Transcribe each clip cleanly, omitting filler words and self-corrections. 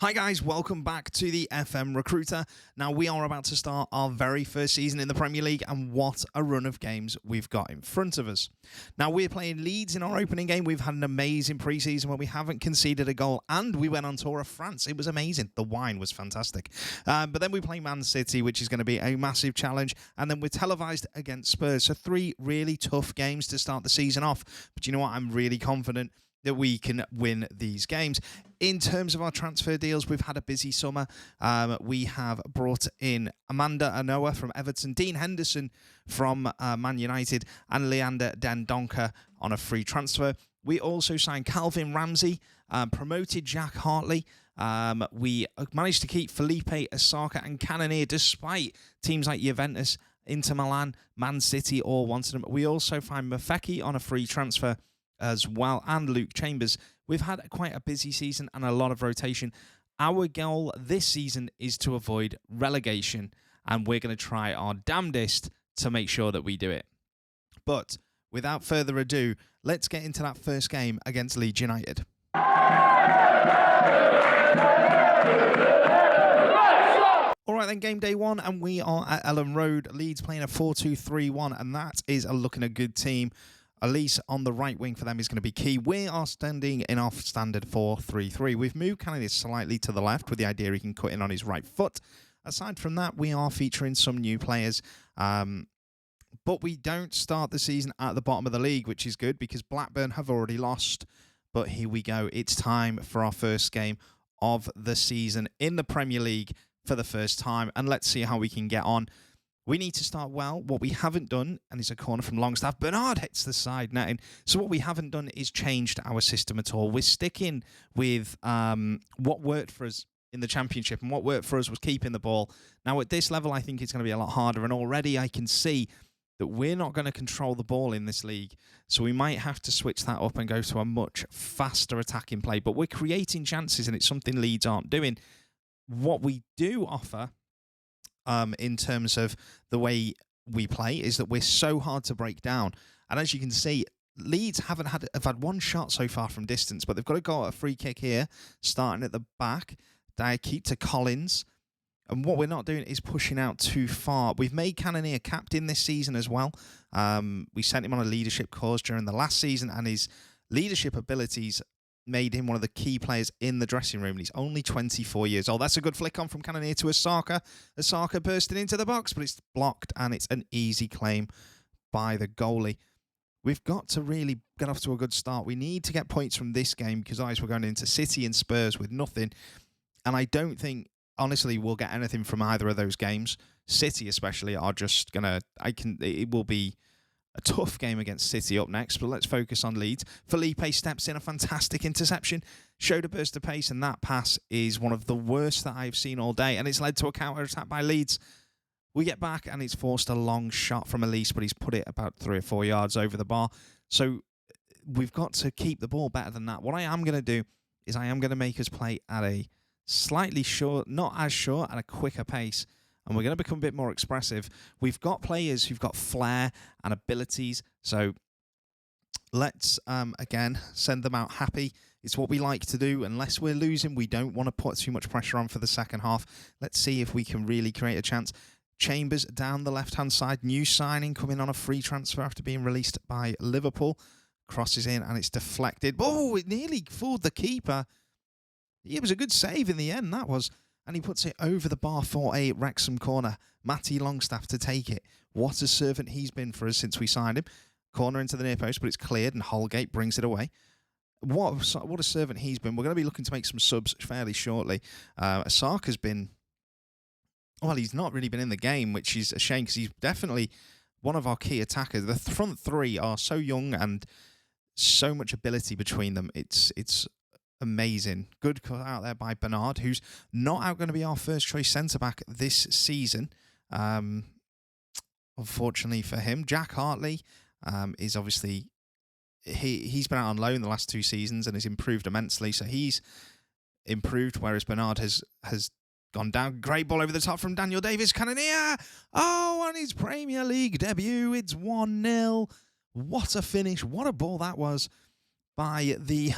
Hi guys, welcome back to the FM Recruiter. Now we are about to start our very first season in the Premier League, and what a run of games we've got in front of us. Now we're playing Leeds in our opening game. We've had an amazing pre-season where we haven't conceded a goal, and we went on tour of France. It was amazing. The wine was fantastic. But then we play Man City, which is going to be a massive challenge, and then we're televised against Spurs. So 3 really tough games to start the season off. But you know what? I'm really confident that we can win these games. In terms of our transfer deals, we've had a busy summer. We have brought in Amanda Anoa from Everton, Dean Henderson from Man United, and Leander Dendoncker on a free transfer. We also signed Calvin Ramsey, promoted Jack Hartley. We managed to keep Felipe Asaka and Cannonier despite teams like Juventus, Inter Milan, Man City all wanted them. We also find Mafeki on a free transfer as well, and Luke Chambers. We've had quite a busy season and a lot of rotation. Our goal this season is to avoid relegation, and we're going to try our damnedest to make sure that we do it. But without further ado, let's get into that first game against Leeds United. All right, then, game day 1, and we are at Ellen Road. Leeds playing a 4-2-3-1, and that is looking a good team. Elise on the right wing for them is going to be key. We are standing in our standard 4-3-3. We've moved Kennedy slightly to the left with the idea he can cut in on his right foot. Aside from that, we are featuring some new players. But we don't start the season at the bottom of the league, which is good because Blackburn have already lost. But here we go. It's time for our first game of the season in the Premier League for the first time. And let's see how we can get on. We need to start well. What we haven't done, and it's a corner from Longstaff, Bernard hits the side netting. So what we haven't done is changed our system at all. We're sticking with what worked for us in the Championship, and what worked for us was keeping the ball. Now at this level, I think it's going to be a lot harder, and already I can see that we're not going to control the ball in this league. So we might have to switch that up and go to a much faster attacking play. But we're creating chances, and it's something Leeds aren't doing. What we do offer in terms of the way we play is that we're so hard to break down. And as you can see, Leeds have had one shot so far from distance, but they've got to go at a free kick here, starting at the back. They keep to Collins. And what we're not doing is pushing out too far. We've made Cannonier captain this season as well. We sent him on a leadership course during the last season, and his leadership abilities made him one of the key players in the dressing room. And he's only 24 years old. That's a good flick on from Cannonier to Asaka. Asaka bursting into the box, but it's blocked, and it's an easy claim by the goalie. We've got to really get off to a good start. We need to get points from this game because otherwise we're going into City and Spurs with nothing. And I don't think, honestly, we'll get anything from either of those games. City especially are just going to... It will be a tough game against City up next, but let's focus on Leeds. Felipe steps in, a fantastic interception, showed a burst of pace, and that pass is one of the worst that I've seen all day, and it's led to a counter-attack by Leeds. We get back, and it's forced a long shot from Elise, but he's put it about 3 or 4 yards over the bar. So we've got to keep the ball better than that. What I am going to do is I am going to make us play at a slightly short, not as short, at a quicker pace. And we're going to become a bit more expressive. We've got players who've got flair and abilities. So let's, again, send them out happy. It's what we like to do. Unless we're losing, we don't want to put too much pressure on for the second half. Let's see if we can really create a chance. Chambers down the left-hand side. New signing coming on a free transfer after being released by Liverpool. Crosses in and it's deflected. Oh, it nearly fooled the keeper. It was a good save in the end, that was. And he puts it over the bar for a Wrexham corner. Matty Longstaff to take it. What a servant he's been for us since we signed him. Corner into the near post, but it's cleared, and Holgate brings it away. What a servant he's been. We're going to be looking to make some subs fairly shortly. Asaka's been... Well, he's not really been in the game, which is a shame, because he's definitely one of our key attackers. The front 3 are so young and so much ability between them. It's amazing. Good cut out there by Bernard, who's not going to be our first choice centre-back this season. Unfortunately for him. Jack Hartley is obviously... He's been out on loan the last 2 seasons and has improved immensely. So he's improved, whereas Bernard has gone down. Great ball over the top from Daniel Davis. Cannonier! Oh, and his Premier League debut. It's 1-0. What a finish. What a ball that was by the...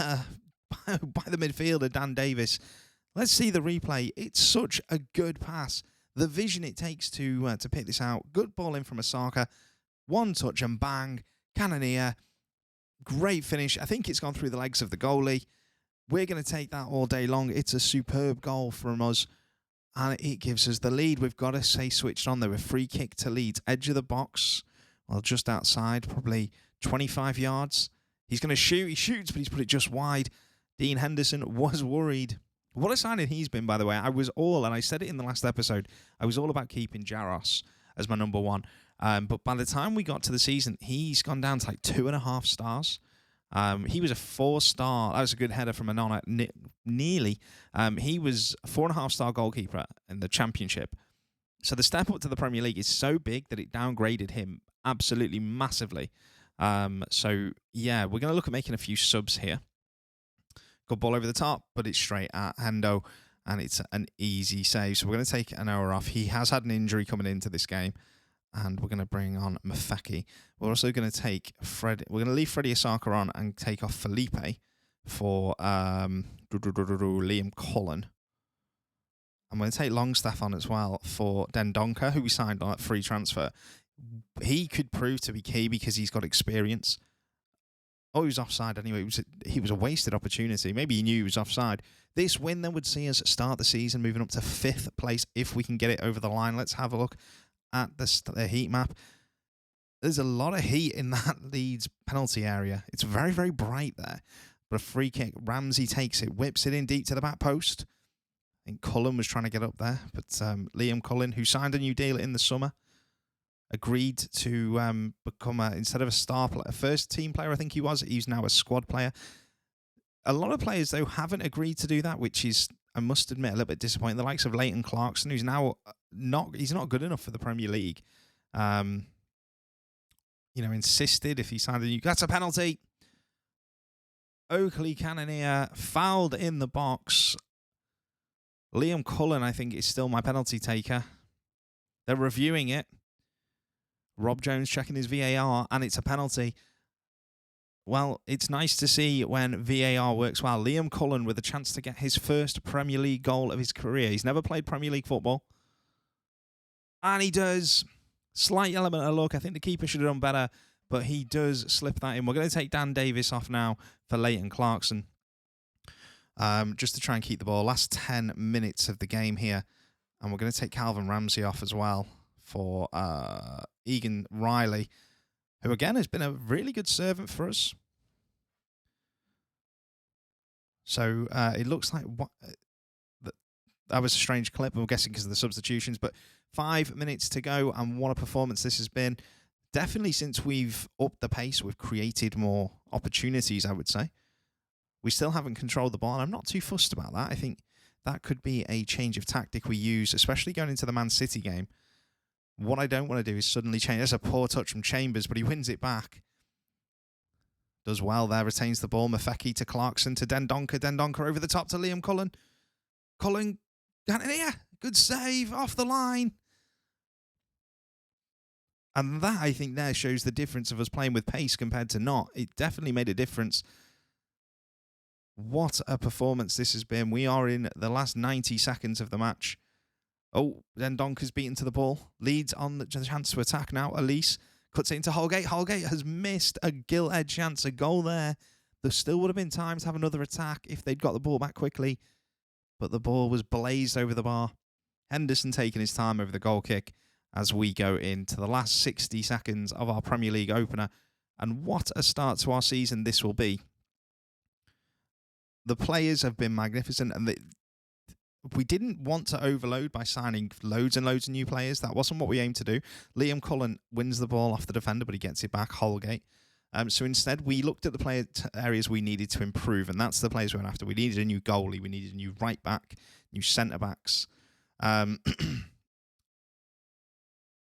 by the midfielder, Dan Davis. Let's see the replay. It's such a good pass. The vision it takes to pick this out. Good ball in from Osaka. One touch and bang. Cannoneer. Great finish. I think it's gone through the legs of the goalie. We're going to take that all day long. It's a superb goal from us. And it gives us the lead. We've got to stay switched on. There a free kick to Leeds. Edge of the box. Well, just outside. Probably 25 yards. He's going to shoot. He shoots, but he's put it just wide. Dean Henderson was worried. What a signing he's been, by the way. And I said it in the last episode, I was all about keeping Jaros as my number one. But by the time we got to the season, he's gone down to like 2.5 stars. He was a 4-star. That was a good header from Anona, nearly. He was a 4.5-star goalkeeper in the Championship. So the step up to the Premier League is so big that it downgraded him absolutely massively. So, yeah, we're going to look at making a few subs here. Good ball over the top, but it's straight at Hendo, and it's an easy save. So we're going to take an hour off. He has had an injury coming into this game, and we're going to bring on Mafeki. We're also going to take Fred. We're going to leave Freddie Osaka on and take off Felipe for Liam Cullen. I'm going to take Longstaff on as well for Dendonka, who we signed on at free transfer. He could prove to be key because he's got experience. Oh, he was offside anyway. He was a wasted opportunity. Maybe he knew he was offside. This win then would see us start the season moving up to 5th place if we can get it over the line. Let's have a look at the heat map. There's a lot of heat in that Leeds penalty area. It's very, very bright there. But a free kick. Ramsey takes it, whips it in deep to the back post. I think Cullen was trying to get up there. But Liam Cullen, who signed a new deal in the summer, agreed to become, instead of a star player, a first-team player, I think he's now a squad player. A lot of players, though, haven't agreed to do that, which is, I must admit, a little bit disappointing. The likes of Leighton Clarkson, who's now he's not good enough for the Premier League. Insisted if he signed a new... That's a penalty! Oakley Cannoneer fouled in the box. Liam Cullen, I think, is still my penalty taker. They're reviewing it. Rob Jones checking his VAR, and it's a penalty. Well, it's nice to see when VAR works well. Liam Cullen with a chance to get his first Premier League goal of his career. He's never played Premier League football. And he does. Slight element of luck. I think the keeper should have done better, but he does slip that in. We're going to take Dan Davis off now for Leighton Clarkson, just to try and keep the ball. Last 10 minutes of the game here. And we're going to take Calvin Ramsey off as well for Egan Riley, who again has been a really good servant for us. So it looks like that was a strange clip, I'm guessing because of the substitutions, but 5 minutes to go, and what a performance this has been. Definitely since we've upped the pace, we've created more opportunities, I would say. We still haven't controlled the ball, and I'm not too fussed about that. I think that could be a change of tactic we use, especially going into the Man City game. What I don't want to do is suddenly change. That's a poor touch from Chambers, but he wins it back. Does well there, retains the ball. Mafeki to Clarkson to Dendonka. Dendonka over the top to Liam Cullen. Cullen, yeah, good save, off the line. And that, I think, there shows the difference of us playing with pace compared to not. It definitely made a difference. What a performance this has been. We are in the last 90 seconds of the match. Oh, then Donker's beaten to the ball. Leeds on the chance to attack now. Elise cuts it into Holgate. Holgate has missed a gilt-edged chance. A goal there. There still would have been time to have another attack if they'd got the ball back quickly. But the ball was blazed over the bar. Henderson taking his time over the goal kick as we go into the last 60 seconds of our Premier League opener. And what a start to our season this will be. The players have been magnificent, and we didn't want to overload by signing loads and loads of new players. That wasn't what we aimed to do. Liam Cullen wins the ball off the defender, but he gets it back, Holgate. So instead, we looked at the areas we needed to improve, and that's the players we went after. We needed a new goalie, we needed a new right back, new centre backs.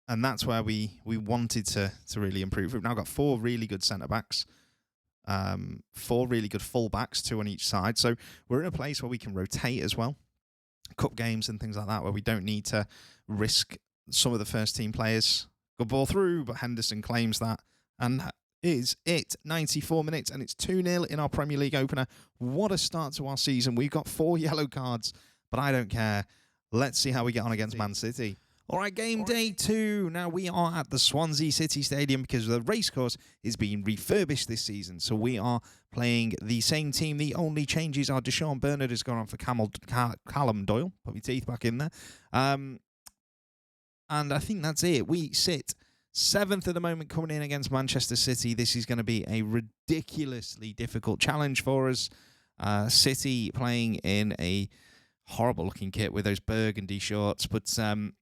And that's where we wanted to really improve. We've now got 4 really good centre backs. 4 really good full backs, 2 on each side. So we're in a place where we can rotate as well. Cup games and things like that, where we don't need to risk some of the first team players. Good ball through, but Henderson claims that. And that is it. 94 minutes, and it's 2-0 in our Premier League opener. What a start to our season. We've got 4 yellow cards but I don't care. Let's see how we get on against Man City. All right, game day 2. Now, we are at the Swansea City Stadium because the racecourse is being refurbished this season. So we are playing the same team. The only changes are Deshaun Bernard has gone on for Callum Doyle. Put my teeth back in there. And I think that's it. We sit 7th at the moment coming in against Manchester City. This is going to be a ridiculously difficult challenge for us. City playing in a horrible-looking kit with those burgundy shorts. But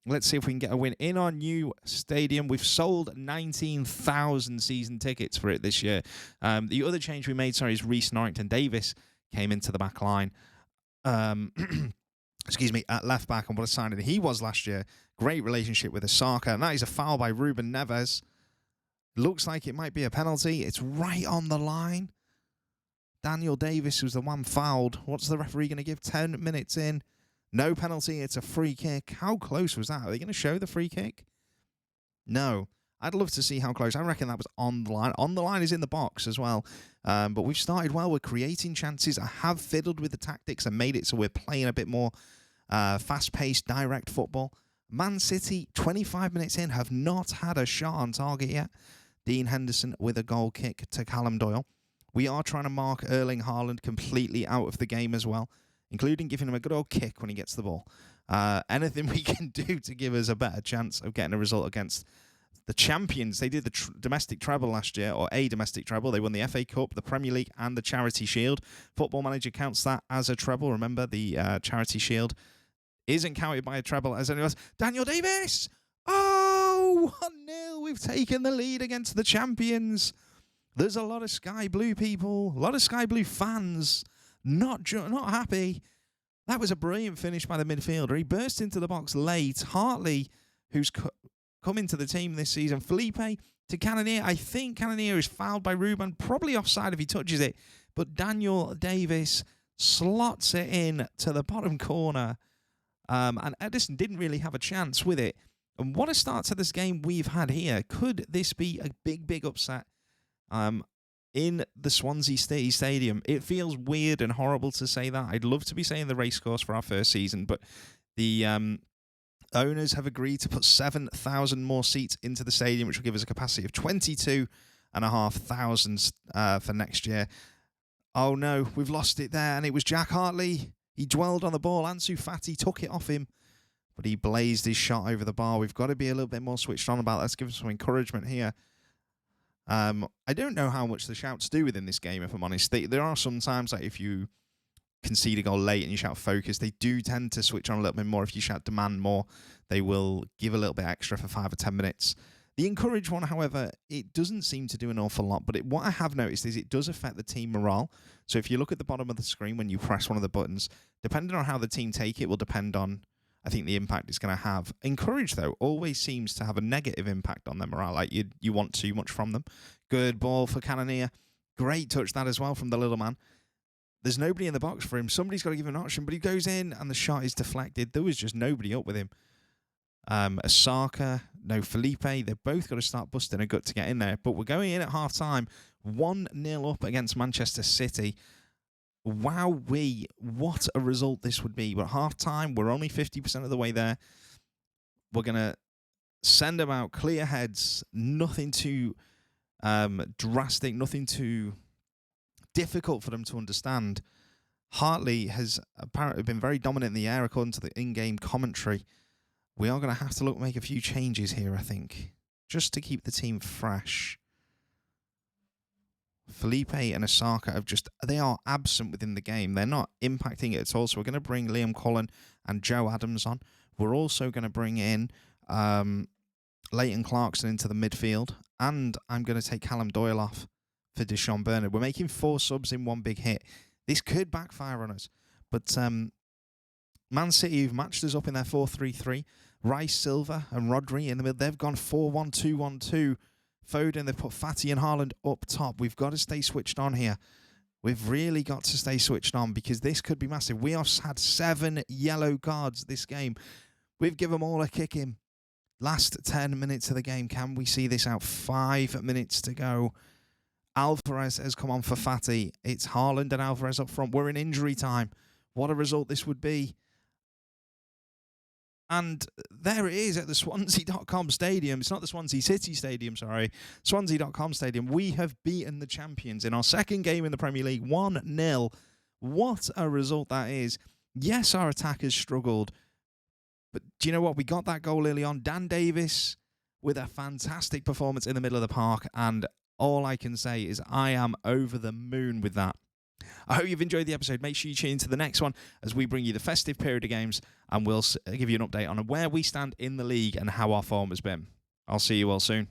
let's see if we can get a win in our new stadium. We've sold 19,000 season tickets for it this year. The other change we made, is Reece Norrington-Davis came into the back line. Excuse me, at left back, and what a signing he was last year. Great relationship with Osaka, and that is a foul by Ruben Neves. Looks like it might be a penalty. It's right on the line. Daniel Davis was the one fouled. What's the referee going to give? 10 minutes in. No penalty. It's a free kick. How close was that? Are they going to show the free kick? No. I'd love to see how close. I reckon that was on the line. On the line is in the box as well. But we've started well. We're creating chances. I have fiddled with the tactics and made it so we're playing a bit more fast-paced, direct football. Man City, 25 minutes in, have not had a shot on target yet. Dean Henderson with a goal kick to Callum Doyle. We are trying to mark Erling Haaland completely out of the game as well, including giving him a good old kick when he gets the ball. Anything we can do to give us a better chance of getting a result against the champions. They did the domestic treble last year, or a domestic treble. They won the FA Cup, the Premier League, and the Charity Shield. Football Manager counts that as a treble. Remember, the Charity Shield isn't counted by a treble as anyone else. Daniel Davis! Oh, 1-0. We've taken the lead against the champions. There's a lot of Sky Blue people, a lot of Sky Blue fans, not happy. That was a brilliant finish by the midfielder. He burst into the box late. Hartley, who's come into the team this season. Felipe to Cannonier. I think Cannonier is fouled by Ruben, probably offside if he touches it. But Daniel Davis slots it in to the bottom corner. And Edison didn't really have a chance with it. And what a start to this game we've had here. Could this be a big, big upset? In the Swansea City Stadium? It feels weird and horrible to say that. I'd love to be saying the racecourse for our first season, but the owners have agreed to put 7,000 more seats into the stadium, which will give us a capacity of 22,500 for next year. Oh no, we've lost it there, and it was Jack Hartley. He dwelled on the ball. Ansu Fati took it off him, but he blazed his shot over the bar. We've got to be a little bit more switched on about that. Let's give him some encouragement here. I don't know how much the shouts do within this game, if I'm honest. There are some times, like if you concede a goal late and you shout focus, they do tend to switch on a little bit more. If you shout demand more, they will give a little bit extra for 5 or 10 minutes. The encourage one, however, it doesn't seem to do an awful lot, but what I have noticed is it does affect the team morale. So if you look at the bottom of the screen when you press one of the buttons, depending on how the team take it will depend on, I think, the impact it's going to have. Encourage, though, always seems to have a negative impact on their morale. Like you want too much from them. Good ball for Cannonier. Great touch that as well from the little man. There's nobody in the box for him. Somebody's got to give him an option, but he goes in and the shot is deflected. There was just nobody up with him. Osaka, no Felipe. They've both got to start busting a gut to get in there. But we're going in at half-time. 1-0 up against Manchester City. Wowee, what a result this would be. But half-time, we're only 50% of the way there. We're going to send them out clear heads. Nothing too drastic, nothing too difficult for them to understand. Hartley has apparently been very dominant in the air according to the in-game commentary. We are going to have to make a few changes here, I think, just to keep the team fresh. Felipe and Osaka they are absent within the game. They're not impacting it at all. So we're going to bring Liam Cullen and Joe Adams on. We're also going to bring in Leighton Clarkson into the midfield. And I'm going to take Callum Doyle off for Deshaun Bernard. We're making 4 subs in one big hit. This could backfire on us. But Man City, who've matched us up in their 4-3-3. Rice, Silva and Rodri in the middle. They've gone 4-1-2-1-2. Foden, they've put Fati and Haaland up top. We've got to stay switched on here. We've really got to stay switched on because this could be massive. We have had 7 yellow cards this game. We've given them all a kick in. Last 10 minutes of the game. Can we see this out? 5 minutes to go. Alvarez has come on for Fati. It's Haaland and Alvarez up front. We're in injury time. What a result this would be. And there it is at the Swansea.com stadium. It's not the Swansea City Stadium, sorry. Swansea.com stadium. We have beaten the champions in our second game in the Premier League, 1-0. What a result that is. Yes, our attack has struggled. But do you know what? We got that goal early on. Dan Davis with a fantastic performance in the middle of the park. And all I can say is I am over the moon with that. I hope you've enjoyed the episode. Make sure you tune into the next one as we bring you the festive period of games, and we'll give you an update on where we stand in the league and how our form has been. I'll see you all soon.